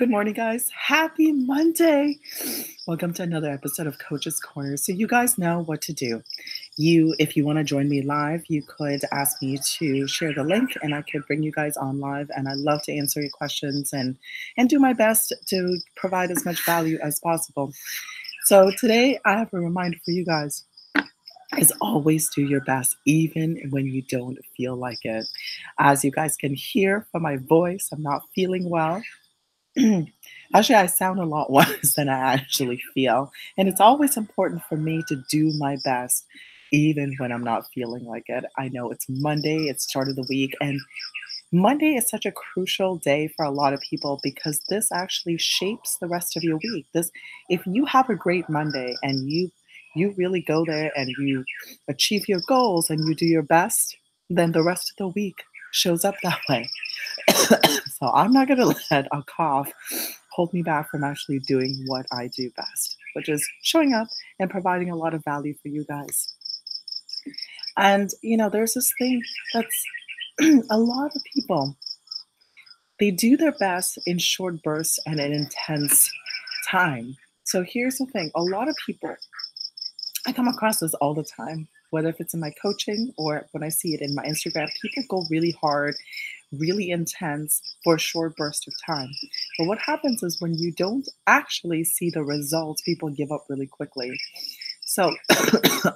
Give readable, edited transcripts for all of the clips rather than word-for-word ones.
Good morning, guys. Happy Monday. Welcome to another episode of Coach's Corner. So you guys know what to do. If you want to join me live, you could ask me to share the link and I could bring you guys on live. And I love to answer your questions and do my best to provide as much value as possible. So today I have a reminder for you guys. Is always do your best, even when you don't feel like it. As you guys can hear from my voice, I'm not feeling well. Actually, I sound a lot worse than I actually feel. And it's always important for me to do my best, even when I'm not feeling like it. I know it's Monday, it's start of the week, and Monday is such a crucial day for a lot of people because this actually shapes the rest of your week. If you have a great Monday and you really go there and you achieve your goals and you do your best, then the rest of the week shows up that way. So I'm not going to let a cough hold me back from actually doing what I do best, which is showing up and providing a lot of value for you guys. And, there's this thing that's a lot of people, they do their best in short bursts and in intense time. So here's the thing, a lot of people, I come across this all the time, whether if it's in my coaching or when I see it in my Instagram, people go really hard, really intense for a short burst of time. But what happens is when you don't actually see the results, people give up really quickly. So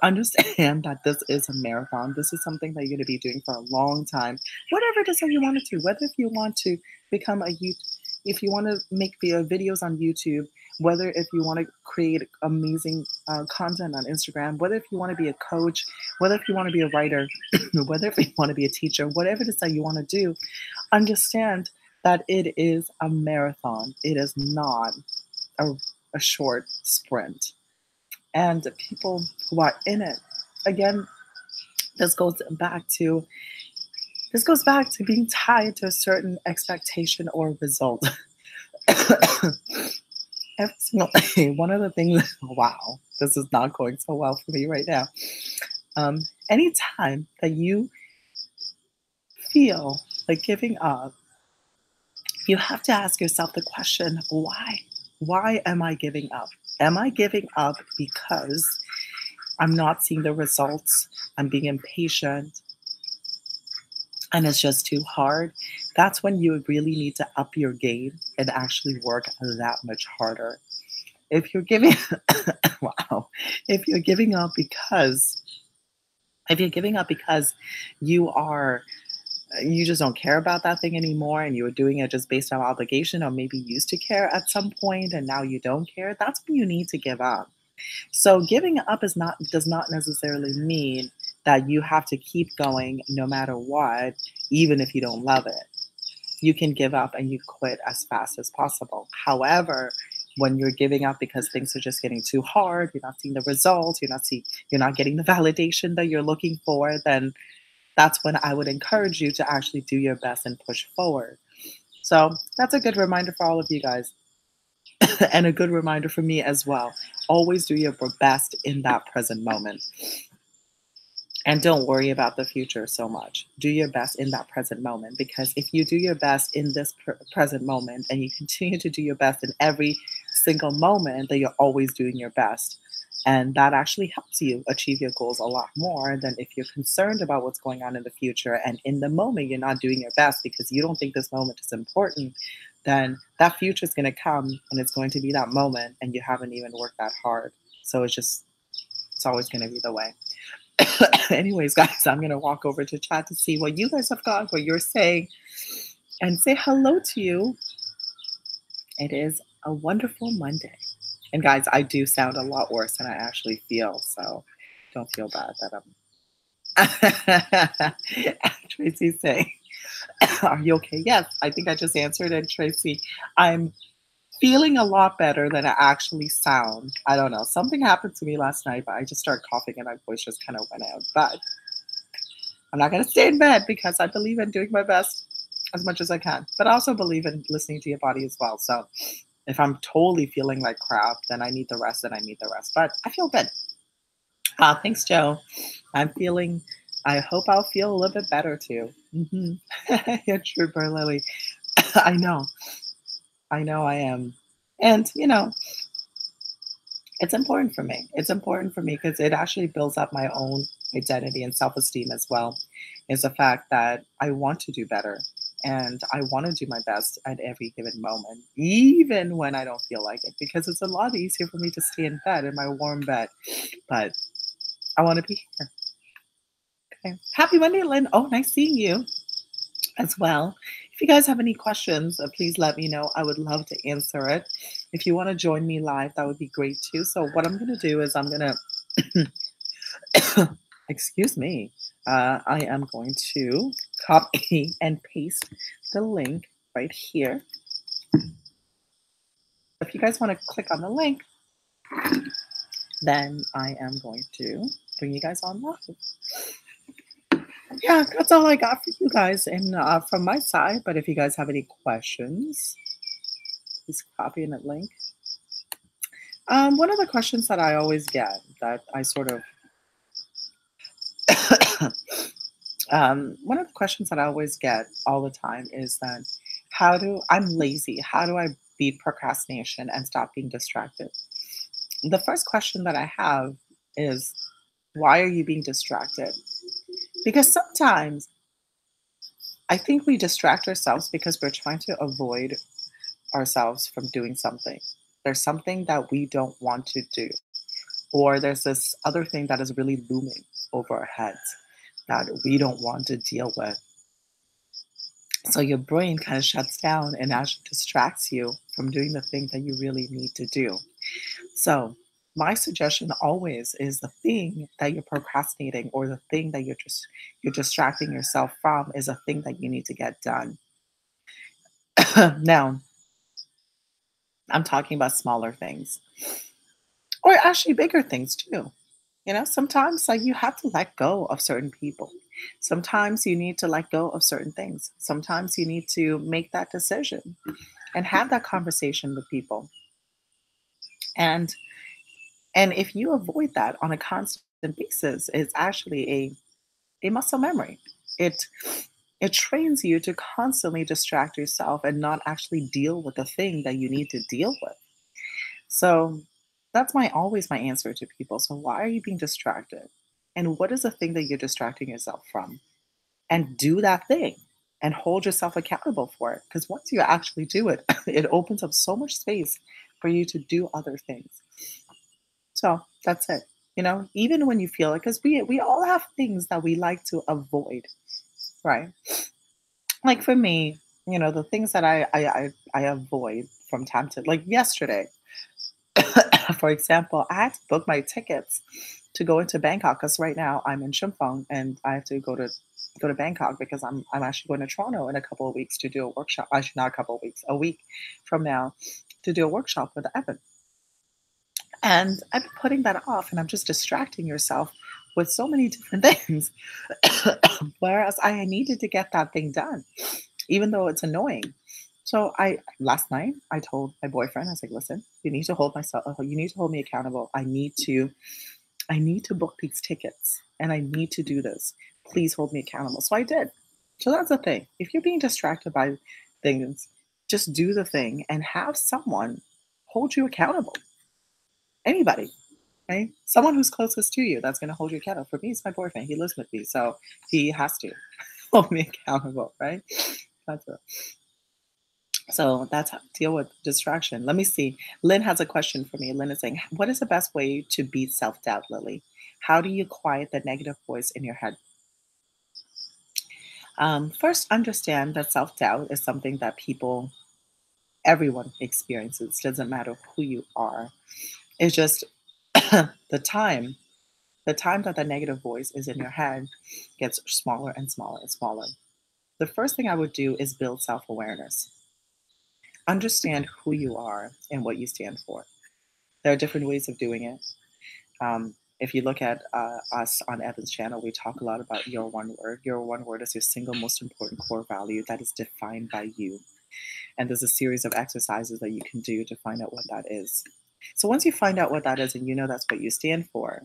understand that this is a marathon. This is something that you're going to be doing for a long time. Whatever it is that you want to do, whether if you want to become if you want to make videos on YouTube, whether if you want to create amazing content on Instagram, whether if you want to be a coach, whether if you want to be a writer, whether if you want to be a teacher, whatever it is that you want to do, understand that it is a marathon. It is not a short sprint. And the people who are in it, again, this goes back to being tied to a certain expectation or result. Every single day, one of the things, wow, this is not going so well for me right now. Anytime that you feel like giving up, you have to ask yourself the question, why? Why am I giving up? Am I giving up because I'm not seeing the results? I'm being impatient and it's just too hard? That's when you really need to up your game and actually work that much harder. If you're giving wow, if you're giving up because you are you just don't care about that thing anymore and you were doing it just based on obligation, or maybe you used to care at some point and now you don't care, that's when you need to give up. So giving up does not necessarily mean that you have to keep going no matter what, even if you don't love it. You can give up and you quit as fast as possible. However, when you're giving up because things are just getting too hard, you're not seeing the results, you're not getting the validation that you're looking for, then that's when I would encourage you to actually do your best and push forward. So that's a good reminder for all of you guys. And a good reminder for me as well. Always do your best in that present moment. And don't worry about the future so much. Do your best in that present moment, because if you do your best in this present moment and you continue to do your best in every single moment, then you're always doing your best. And that actually helps you achieve your goals a lot more than if you're concerned about what's going on in the future and in the moment you're not doing your best because you don't think this moment is important, then that future is going to come and it's going to be that moment and you haven't even worked that hard. So it's always going to be the way. Anyways, guys, I'm going to walk over to chat to see what you guys have got, what you're saying, and say hello to you. It is a wonderful Monday. And guys, I do sound a lot worse than I actually feel, so don't feel bad that Tracy's saying, are you okay? Yes, I think I just answered it, Tracy. I'm feeling a lot better than I actually sound. I don't know. Something happened to me last night, but I just started coughing and my voice just kind of went out. But I'm not going to stay in bed because I believe in doing my best as much as I can. But I also believe in listening to your body as well. So if I'm totally feeling like crap, then I need the rest, and I need the rest. But I feel good. Thanks, Joe. I hope I'll feel a little bit better too. Mm-hmm. Yeah, Trooper Lily. I know. I know I am. And, it's important for me. It's important for me because it actually builds up my own identity and self esteem as well. Is the fact that I want to do better and I want to do my best at every given moment, even when I don't feel like it, because it's a lot easier for me to stay in bed, in my warm bed. But I want to be here. Okay. Happy Monday, Lynn. Oh, nice seeing you as well. If you guys have any questions, please let me know. I would love to answer it. If you want to join me live, that would be great too. So, what I'm going to do is I'm going to, excuse me, I am going to copy and paste the link right here. If you guys want to click on the link, then I am going to bring you guys on live. Yeah, that's all I got for you guys and from my side. But if you guys have any questions, please copy in that link. One of the questions that I always get that I sort of, one of the questions that I always get all the time is that I'm lazy. How do I beat procrastination and stop being distracted? The first question that I have is, why are you being distracted? Because sometimes I think we distract ourselves because we're trying to avoid ourselves from doing something. There's something that we don't want to do, or there's this other thing that is really looming over our heads that we don't want to deal with. So your brain kind of shuts down and actually distracts you from doing the thing that you really need to do. So my suggestion always is the thing that you're procrastinating or the thing that you're distracting yourself from is a thing that you need to get done. Now, I'm talking about smaller things or actually bigger things too. Sometimes like you have to let go of certain people. Sometimes you need to let go of certain things. Sometimes you need to make that decision and have that conversation with people. And and if you avoid that on a constant basis, it's actually a muscle memory. It it trains you to constantly distract yourself and not actually deal with the thing that you need to deal with. So that's my always my answer to people. So why are you being distracted? And what is the thing that you're distracting yourself from? And do that thing and hold yourself accountable for it. Because once you actually do it, it opens up so much space for you to do other things. So that's it. Even when you feel it, because we all have things that we like to avoid, right? Like for me, the things that I avoid from time to like yesterday. For example, I had to book my tickets to go into Bangkok because right now I'm in Shimphong and I have to go to Bangkok because I'm actually going to Toronto in a couple of weeks to do a workshop. Actually, not a couple of weeks, a week from now to do a workshop with Evan. And I've been putting that off, and I'm just distracting yourself with so many different things. Whereas I needed to get that thing done, even though it's annoying. So I last night I told my boyfriend, I was like, listen, you need to you need to hold me accountable. I need to book these tickets and I need to do this. Please hold me accountable. So I did. So that's the thing. If you're being distracted by things, just do the thing and have someone hold you accountable. Anybody, right? Someone who's closest to you that's going to hold you accountable. For me, it's my boyfriend. He lives with me, so he has to hold me accountable, right? That's it. So that's how to deal with distraction. Let me see. Lynn has a question for me. Lynn is saying, what is the best way to beat self doubt, Lily? How do you quiet the negative voice in your head? First, understand that self doubt is something that everyone experiences. Doesn't matter who you are. It's just the time, the time that the negative voice is in your head gets smaller and smaller and smaller. The first thing I would do is build self awareness. Understand who you are and what you stand for. There are different ways of doing it. If you look at us on Evan's channel, we talk a lot about your one word. Your one word is your single most important core value that is defined by you. And there's a series of exercises that you can do to find out what that is. So once you find out what that is and you know that's what you stand for,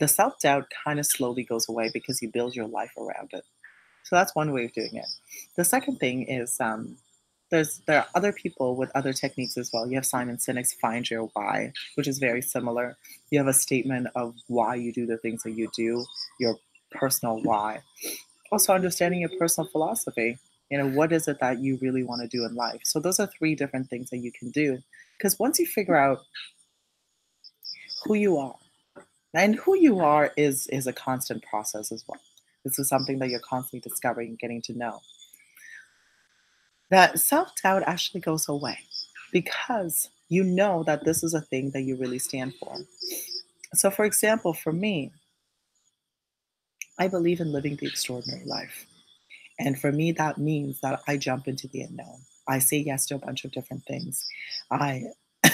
the self doubt kind of slowly goes away because you build your life around it. So that's one way of doing it. The second thing is There are other people with other techniques as well. You have Simon Sinek's Find Your Why, which is very similar. You have a statement of why you do the things that you do, your personal why. Also understanding your personal philosophy. What is it that you really want to do in life? So those are three different things that you can do. Because once you figure out who you are, and who you are is a constant process as well. This is something that you're constantly discovering and getting to know. That self-doubt actually goes away because you know that this is a thing that you really stand for. So for example, for me, I believe in living the extraordinary life. And for me, that means that I jump into the unknown. I say yes to a bunch of different things. I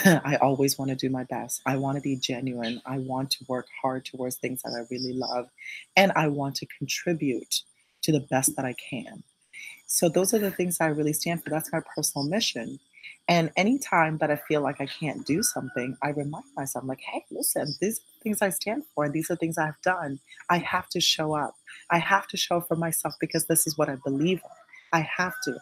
I always want to do my best. I want to be genuine. I want to work hard towards things that I really love. And I want to contribute to the best that I can. So those are the things I really stand for. That's my personal mission. And anytime that I feel like I can't do something, I remind myself, like, hey, listen, these are things I stand for, and these are things I've done. I have to show up. I have to show up for myself because this is what I believe in. I have to.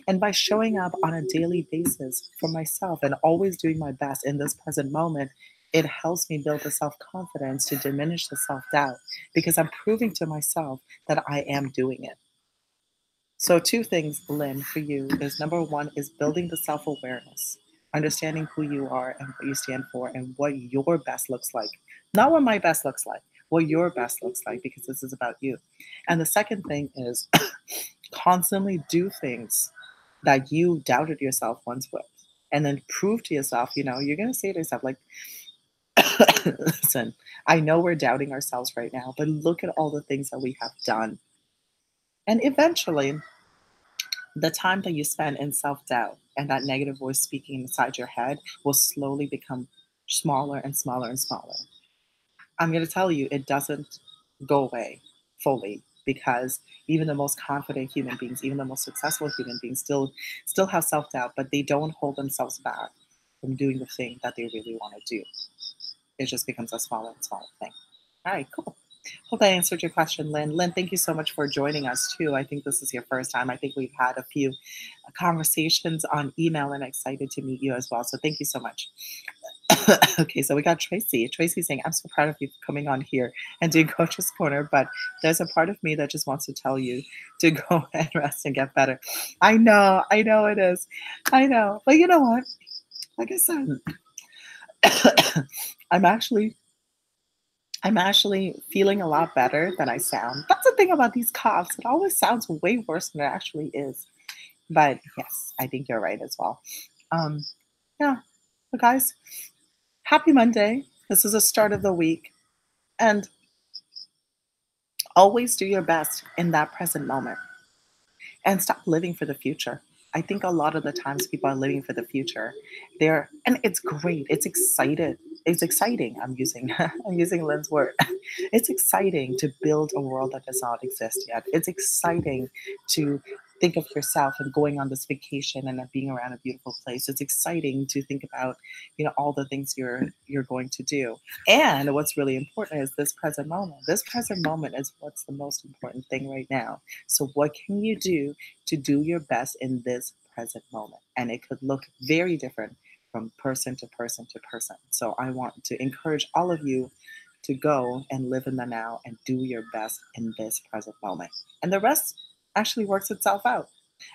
And by showing up on a daily basis for myself and always doing my best in this present moment, it helps me build the self confidence to diminish the self doubt because I'm proving to myself that I am doing it. So, two things, Lynn, for you is number one is building the self awareness, understanding who you are and what you stand for and what your best looks like. Not what my best looks like, what your best looks like, because this is about you. And the second thing is constantly do things that you doubted yourself once with. And then prove to yourself, you're going to say to yourself, like, listen, I know we're doubting ourselves right now, but look at all the things that we have done. And eventually, the time that you spend in self doubt and that negative voice speaking inside your head will slowly become smaller and smaller and smaller. I'm going to tell you, it doesn't go away fully because even the most confident human beings, even the most successful human beings, still have self doubt, but they don't hold themselves back from doing the thing that they really want to do. It just becomes a smaller and smaller thing. All right, cool. Hope I answered your question, Lynn. Lynn, thank you so much for joining us too. I think this is your first time. I think we've had a few conversations on email and excited to meet you as well. So thank you so much. Okay, so we got Tracy. Tracy saying, I'm so proud of you for coming on here and doing Coach's Corner, but there's a part of me that just wants to tell you to go and rest and get better. I know it is. I know. But you know what? Like I said, I'm actually feeling a lot better than I sound. That's the thing about these coughs. It always sounds way worse than it actually is. But yes, I think you're right as well. Um, yeah. But guys, happy Monday. This is the start of the week. And always do your best in that present moment and stop living for the future. I think a lot of the times people are living for the future. And it's great. It's excited. It's exciting. I'm using Lynn's word. It's exciting to build a world that does not exist yet. It's exciting to think of yourself and going on this vacation and being around a beautiful place. It's exciting to think about, all the things you're going to do. And what's really important is this present moment. This present moment is what's the most important thing right now. So what can you do to do your best in this present moment? And it could look very different from person to person to person. So I want to encourage all of you to go and live in the now and do your best in this present moment. And the rest actually works itself out.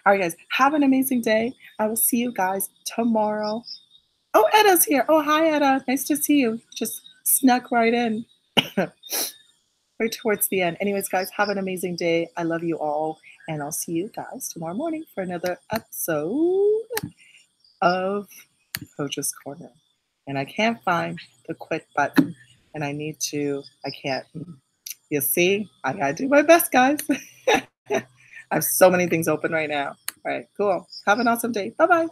All right, guys, have an amazing day. I will see you guys tomorrow. Oh, Edda's here. Oh, hi, Edda. Nice to see you. Just snuck right in. Right towards the end. Anyways, guys, have an amazing day. I love you all. And I'll see you guys tomorrow morning for another episode of Coach's Corner. And I can't find the quit button. And I can't. You see, I gotta do my best, guys. I have so many things open right now. All right, cool. Have an awesome day. Bye-bye.